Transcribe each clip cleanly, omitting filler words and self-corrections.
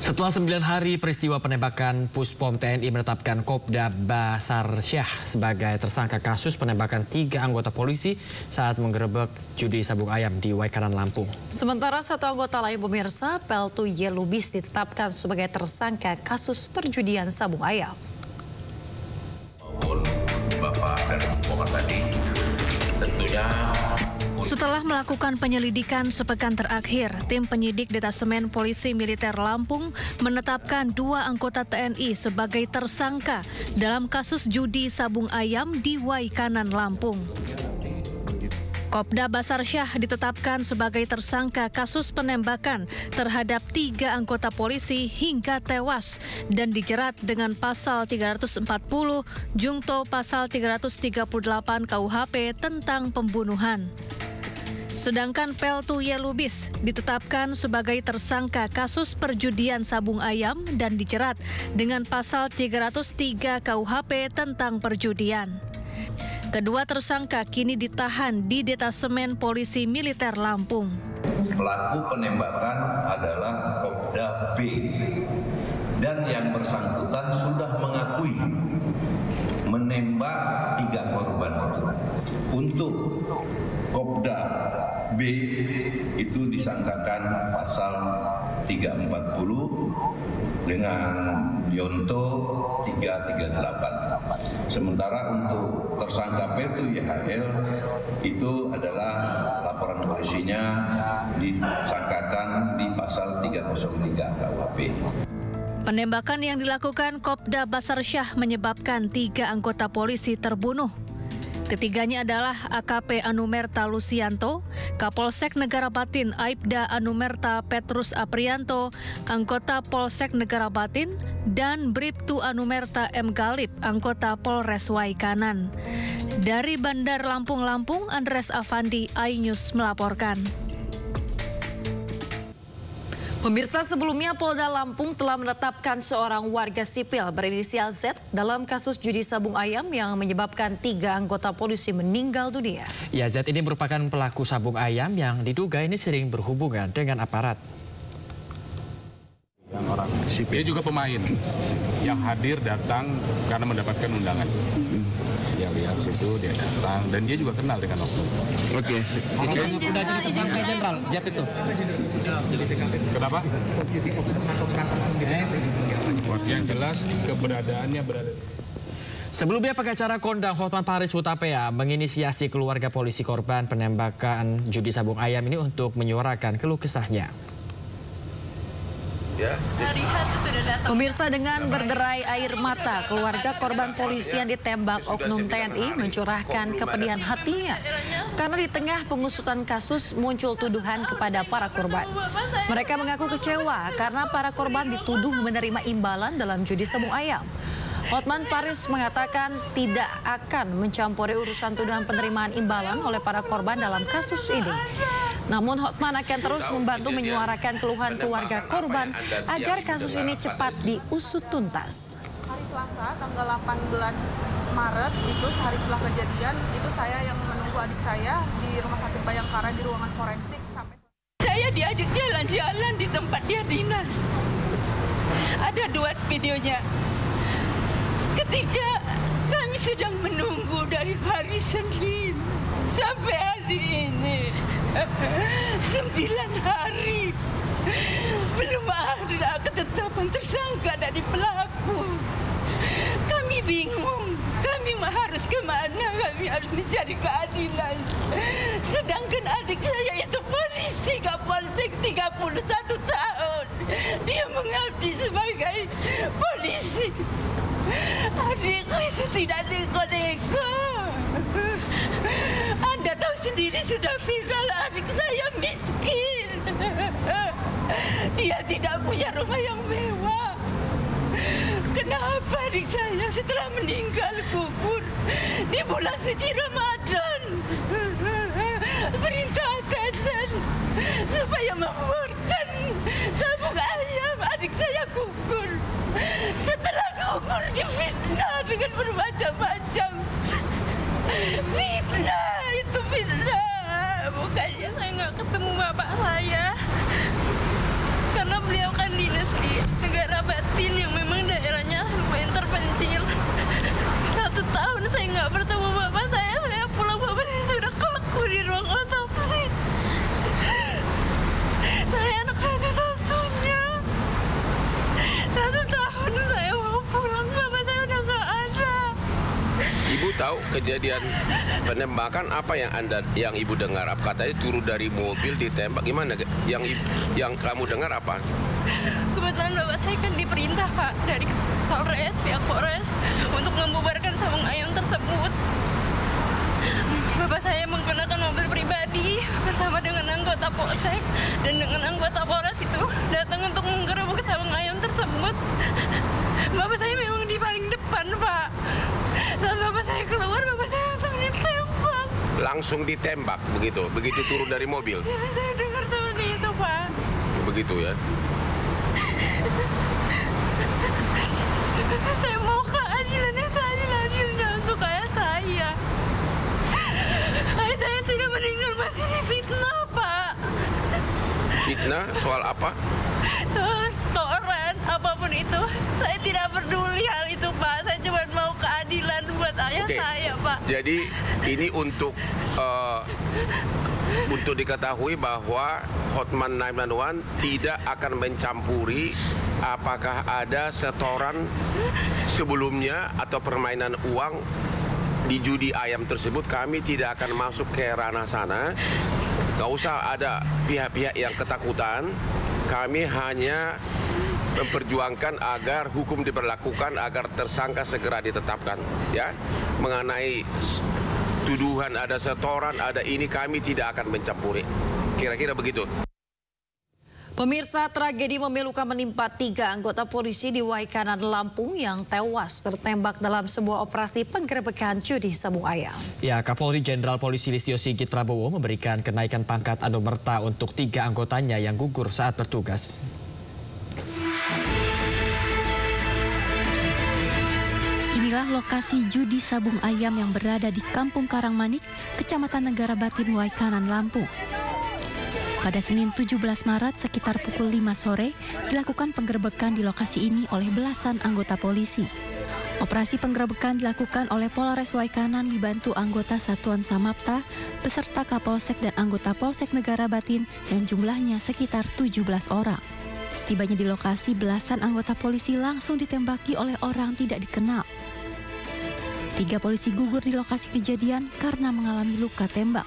Setelah 9 hari peristiwa penembakan, Puspom TNI menetapkan Kopda Basarsyah sebagai tersangka kasus penembakan 3 anggota polisi saat menggerebek judi sabung ayam di Waikanan, Lampung. Sementara satu anggota lain pemirsa, Peltu Y. Lubis ditetapkan sebagai tersangka kasus perjudian sabung ayam. Bapak dan Bapak tadi tentunya. Setelah melakukan penyelidikan sepekan terakhir, tim penyidik Detasemen Polisi Militer Lampung menetapkan 2 anggota TNI sebagai tersangka dalam kasus judi sabung ayam di Waikanan, Lampung. Kopda Basarsyah ditetapkan sebagai tersangka kasus penembakan terhadap 3 anggota polisi hingga tewas dan dijerat dengan pasal 340 jungto pasal 338 KUHP tentang pembunuhan. Sedangkan Peltu Y. Lubis ditetapkan sebagai tersangka kasus perjudian sabung ayam dan dijerat dengan pasal 303 KUHP tentang perjudian. Kedua tersangka kini ditahan di Detasemen Polisi Militer Lampung. Pelaku penembakan adalah Kopda B dan yang bersangkutan sudah mengakui menembak 3 korban itu. Untuk Kopda B itu disangkakan pasal 340 dengan Yonto 338. Sementara untuk tersangka Peltu YHL itu adalah laporan polisinya disangkakan di pasal 303 KUHP. Penembakan yang dilakukan Kopda Basarsyah menyebabkan 3 anggota polisi terbunuh. Ketiganya adalah AKP Anumerta Lusianto, Kapolsek Negara Batin Aibda Anumerta Petrus Aprianto, anggota Polsek Negara Batin, dan Bribtu Anumerta M. Galip, anggota Polres Waikanan. Dari Bandar Lampung, Andres Afandi, iNews melaporkan. Pemirsa, sebelumnya Polda Lampung telah menetapkan seorang warga sipil berinisial Z dalam kasus judi sabung ayam yang menyebabkan 3 anggota polisi meninggal dunia. Ya, Z ini merupakan pelaku sabung ayam yang diduga ini sering berhubungan dengan aparat. Yang orang sipil. Dia juga pemain yang hadir datang karena mendapatkan undangan. Dia lihat situ, dia datang, dan dia juga kenal dengan oknum. Oke. Udah jadi tersangka jenderal, Jet itu. Kenapa? Yang jelas keberadaannya berada. Sebelumnya, pengacara kondang Hotman Paris Hutapea menginisiasi keluarga polisi korban penembakan judi sabung ayam ini untuk menyuarakan keluh kesahnya. Pemirsa, dengan berderai air mata, keluarga korban polisi yang ditembak oknum TNI mencurahkan kepedihan hatinya karena di tengah pengusutan kasus muncul tuduhan kepada para korban. Mereka mengaku kecewa karena para korban dituduh menerima imbalan dalam judi sabung ayam. Hotman Paris mengatakan tidak akan mencampuri urusan tuduhan penerimaan imbalan oleh para korban dalam kasus ini. Namun Hotman akan terus membantu menyuarakan keluhan keluarga korban agar kasus ini cepat diusut tuntas. Hari Selasa tanggal 18 Maret itu sehari setelah kejadian itu saya yang menunggu adik saya di Rumah Sakit Bayangkara di ruangan forensik sampai saya diajak jalan-jalan di tempat dia dinas. Ada 2 videonya. Ketika kami sedang menunggu dari hari Senin sampai hari ini 9 hari belum ada ketetapan tersangka dari pelaku. Kami bingung, kami harus kemana, kami harus mencari keadilan. Sedangkan adik saya itu polisi, Kapolsek 31 tahun. Dia mengabdi sebagai polisi. Adikku itu tidak neko-neko. Anda tahu sendiri sudah viral, adik saya miskin. Dia tidak punya rumah yang mewah. Kenapa adik saya setelah meninggal gugur di bulan suci Ramadan? Perintah atasan supaya membuarkan sabung ayam, adik saya gugur. Setelah gugur difitnah dengan bermacam-macam. Fitnah, itu fitnah. Bukannya saya nggak ketemu bapak saya. Karena beliau kan dinas di tahu kejadian penembakan apa yang ibu dengar? Apa katanya turun dari mobil ditembak, gimana? Yang kamu dengar apa? Kebetulan bapak saya kan diperintah Pak dari pihak Polres untuk membubarkan sabung ayam tersebut. Bapak saya menggunakan mobil pribadi bersama dengan anggota Polsek dan dengan anggota Polres itu datang untuk menggerebek sabung ayam tersebut. Bapak saya memang di paling depan, Pak. Saat bapak saya keluar, bapak saya langsung ditembak. Langsung ditembak begitu turun dari mobil? Ya, saya dengar seperti itu, Pak. Begitu ya? Saya mau keadilannya, seadil-adilnya untuk ayah saya. Ayah saya sudah meninggal, masih difitnah, Pak. Fitnah soal apa? Soal setoran, apapun itu. Saya tidak peduli hal itu, Pak. Saya cuma mau keadilan buat ayah saya, Pak. Jadi ini untuk diketahui bahwa Hotman 911 tidak akan mencampuri apakah ada setoran sebelumnya atau permainan uang di judi ayam tersebut. Kami tidak akan masuk ke ranah sana. Gak usah ada pihak-pihak yang ketakutan. Kami hanya memperjuangkan agar hukum diberlakukan, agar tersangka segera ditetapkan. Ya, mengenai tuduhan ada setoran, ada ini, kami tidak akan mencampuri. Kira-kira begitu. Pemirsa, tragedi memilukan menimpa 3 anggota polisi di Waikanan, Lampung yang tewas tertembak dalam sebuah operasi penggerebekan judi sabung ayam. Ya, Kapolri Jenderal Polisi Listio Sigit Prabowo memberikan kenaikan pangkat anumerta untuk 3 anggotanya yang gugur saat bertugas. Inilah lokasi judi sabung ayam yang berada di Kampung Karangmanik, Kecamatan Negara Batin, Waikanan, Lampung. Pada Senin 17 Maret sekitar pukul 5 sore dilakukan penggerebekan di lokasi ini oleh belasan anggota polisi. Operasi penggerebekan dilakukan oleh Polres Waikanan dibantu anggota Satuan Samapta beserta Kapolsek dan anggota Polsek Negara Batin yang jumlahnya sekitar 17 orang. Setibanya di lokasi, belasan anggota polisi langsung ditembaki oleh orang tidak dikenal. 3 polisi gugur di lokasi kejadian karena mengalami luka tembak.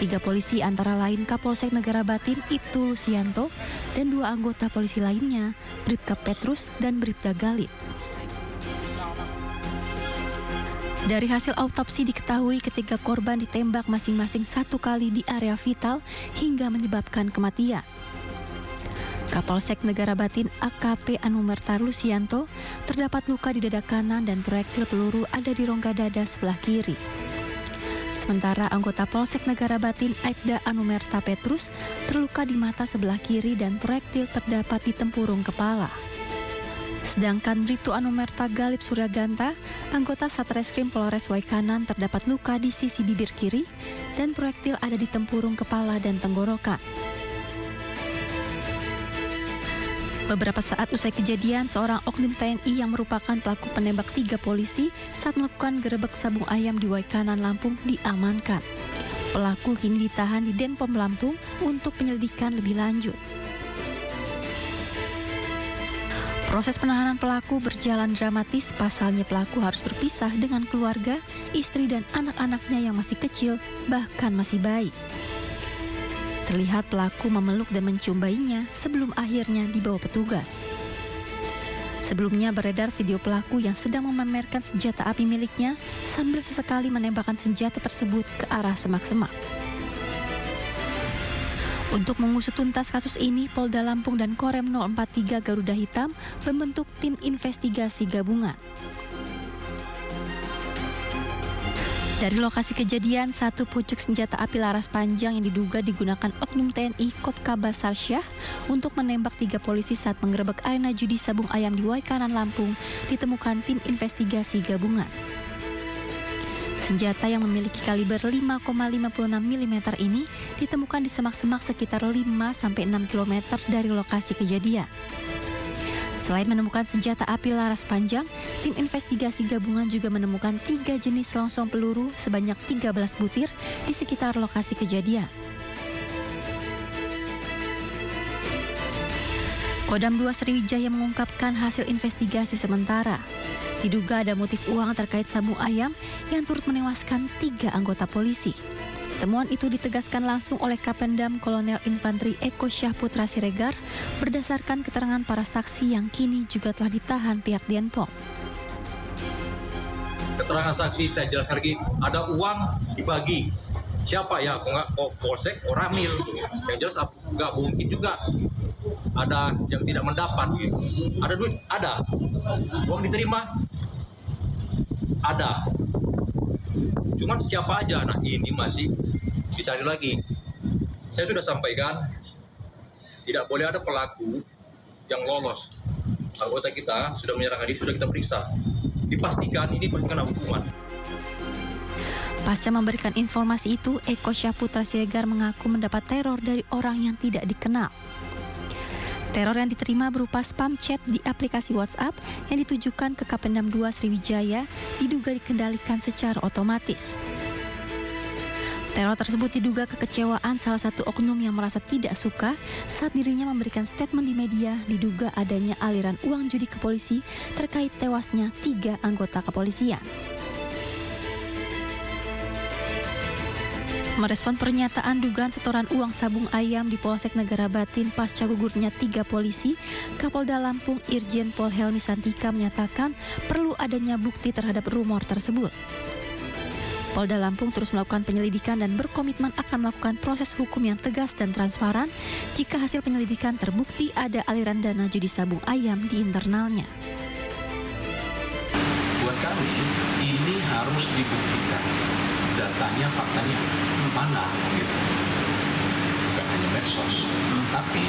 3 polisi antara lain Kapolsek Negara Batin Ibtu Lusianto dan 2 anggota polisi lainnya, Bribka Petrus dan Bribda Galit. Dari hasil autopsi diketahui ketiga korban ditembak masing-masing 1 kali di area vital hingga menyebabkan kematian. Kapolsek Negara Batin AKP Anumerta Lusianto terdapat luka di dada kanan dan proyektil peluru ada di rongga dada sebelah kiri. Sementara anggota Polsek Negara Batin Aibda Anumerta Petrus terluka di mata sebelah kiri dan proyektil terdapat di tempurung kepala. Sedangkan Bribtu Anumerta Galip Suryaganta, anggota Satreskrim Polres Waikanan terdapat luka di sisi bibir kiri dan proyektil ada di tempurung kepala dan tenggorokan. Beberapa saat usai kejadian, seorang oknum TNI yang merupakan pelaku penembak 3 polisi saat melakukan gerebek sabung ayam di Waikanan, Lampung diamankan. Pelaku kini ditahan di Denpom Lampung untuk penyelidikan lebih lanjut. Proses penahanan pelaku berjalan dramatis, pasalnya pelaku harus berpisah dengan keluarga, istri dan anak-anaknya yang masih kecil, bahkan masih bayi. Terlihat pelaku memeluk dan mencium bayinya sebelum akhirnya dibawa petugas. Sebelumnya beredar video pelaku yang sedang memamerkan senjata api miliknya sambil sesekali menembakkan senjata tersebut ke arah semak-semak. Untuk mengusut tuntas kasus ini, Polda Lampung dan Korem 043 Garuda Hitam membentuk tim investigasi gabungan. Dari lokasi kejadian, 1 pucuk senjata api laras panjang yang diduga digunakan oknum TNI Kopka Basarsyah untuk menembak 3 polisi saat menggerebek arena judi sabung ayam di Waikanan, Lampung ditemukan tim investigasi gabungan. Senjata yang memiliki kaliber 5,56 mm ini ditemukan di semak-semak sekitar 5-6 km dari lokasi kejadian. Selain menemukan senjata api laras panjang, tim investigasi gabungan juga menemukan 3 jenis selongsong peluru sebanyak 13 butir di sekitar lokasi kejadian. Kodam 2 Sriwijaya mengungkapkan hasil investigasi sementara. Diduga ada motif uang terkait sabung ayam yang turut menewaskan 3 anggota polisi. Temuan itu ditegaskan langsung oleh Kapendam Kolonel Infanteri Eko Syahputra Siregar berdasarkan keterangan para saksi yang kini juga telah ditahan pihak Denpom. Keterangan saksi saya jelaskan lagi, ada uang dibagi. Siapa ya? Kok polsek, Ramil. Yang jelas nggak mungkin juga ada yang tidak mendapat. Gitu. Ada duit? Ada. Uang diterima? Ada. Cuman siapa aja? Nah ini masih dicari lagi. Saya sudah sampaikan, tidak boleh ada pelaku yang lolos. Anggota kita sudah menyerahkan diri, sudah kita periksa. Dipastikan ini pasti kena hukuman. Pasca memberikan informasi itu, Eko Syahputra Siregar mengaku mendapat teror dari orang yang tidak dikenal. Teror yang diterima berupa spam chat di aplikasi WhatsApp yang ditujukan ke Kapendam 2 Sriwijaya diduga dikendalikan secara otomatis. Teror tersebut diduga kekecewaan salah satu oknum yang merasa tidak suka saat dirinya memberikan statement di media diduga adanya aliran uang judi ke polisi terkait tewasnya 3 anggota kepolisian. Merespon pernyataan dugaan setoran uang sabung ayam di Polsek Negara Batin pasca gugurnya 3 polisi, Kapolda Lampung Irjen Pol Helmi Santika menyatakan perlu adanya bukti terhadap rumor tersebut. Polda Lampung terus melakukan penyelidikan dan berkomitmen akan melakukan proses hukum yang tegas dan transparan jika hasil penyelidikan terbukti ada aliran dana judi sabung ayam di internalnya. Buat kami, ini harus dibuktikan. Datanya, faktanya mana gitu. Bukan hanya medsos, tapi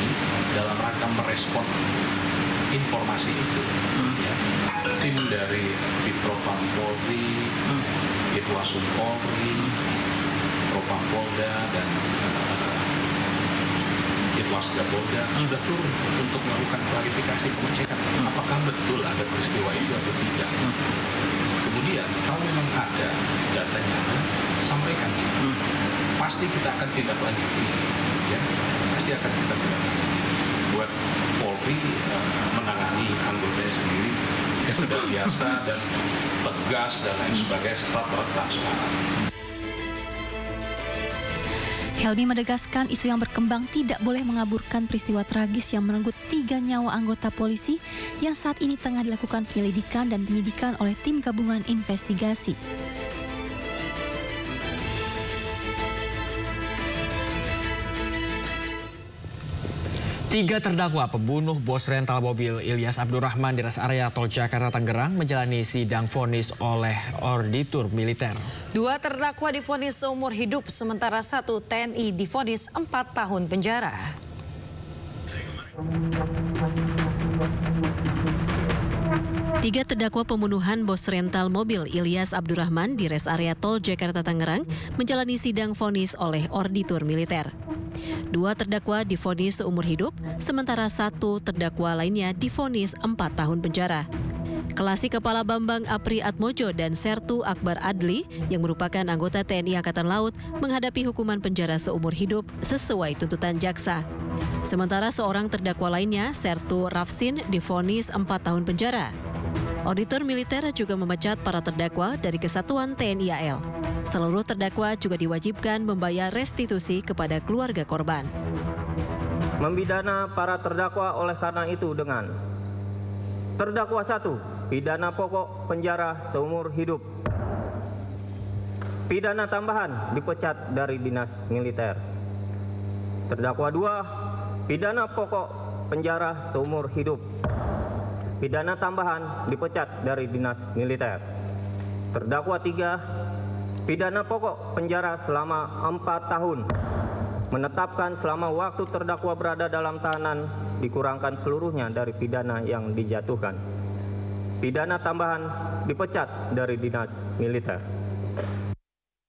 dalam rangka merespon informasi itu, ya, tim dari Divpropam Polri, Itwasum Polri, Propam Polda dan Itwasda Polda sudah turun untuk melakukan klarifikasi pengecekan apakah betul ada peristiwa itu atau tidak. Kemudian kalau memang ada datanya, sampaikan. Pasti kita akan tindak lanjuti, ya. Pasti akan kita tindak lanjuti. Buat Polri menangani anggotanya sendiri sudah biasa dan tegas dan lain sebagainya serta transparan. Helmi menegaskan isu yang berkembang tidak boleh mengaburkan peristiwa tragis yang merenggut 3 nyawa anggota polisi yang saat ini tengah dilakukan penyelidikan dan penyidikan oleh tim gabungan investigasi. Tiga terdakwa pembunuh bos rental mobil Ilyas Abdurrahman di res area Tol Jakarta Tangerang menjalani sidang vonis oleh auditor militer. 2 terdakwa divonis seumur hidup, sementara 1 TNI divonis 4 tahun penjara. Tiga terdakwa pembunuhan bos rental mobil Ilyas Abdurrahman di res area Tol Jakarta Tangerang menjalani sidang vonis oleh auditor militer. 2 terdakwa divonis seumur hidup, sementara 1 terdakwa lainnya divonis 4 tahun penjara. Kelasi Kepala Bambang Apri Atmojo dan Sertu Akbar Adli yang merupakan anggota TNI Angkatan Laut menghadapi hukuman penjara seumur hidup sesuai tuntutan jaksa. Sementara seorang terdakwa lainnya, Sertu Rafsin, divonis 4 tahun penjara. Auditor militer juga memecat para terdakwa dari Kesatuan TNI AL. Seluruh terdakwa juga diwajibkan membayar restitusi kepada keluarga korban. Membidana para terdakwa oleh karena itu dengan terdakwa 1, pidana pokok penjara seumur hidup. Pidana tambahan dipecat dari dinas militer. Terdakwa 2, pidana pokok penjara seumur hidup. Pidana tambahan dipecat dari dinas militer. Terdakwa 3, pidana pokok penjara selama 4 tahun. Menetapkan selama waktu terdakwa berada dalam tahanan dikurangkan seluruhnya dari pidana yang dijatuhkan. Pidana tambahan dipecat dari dinas militer.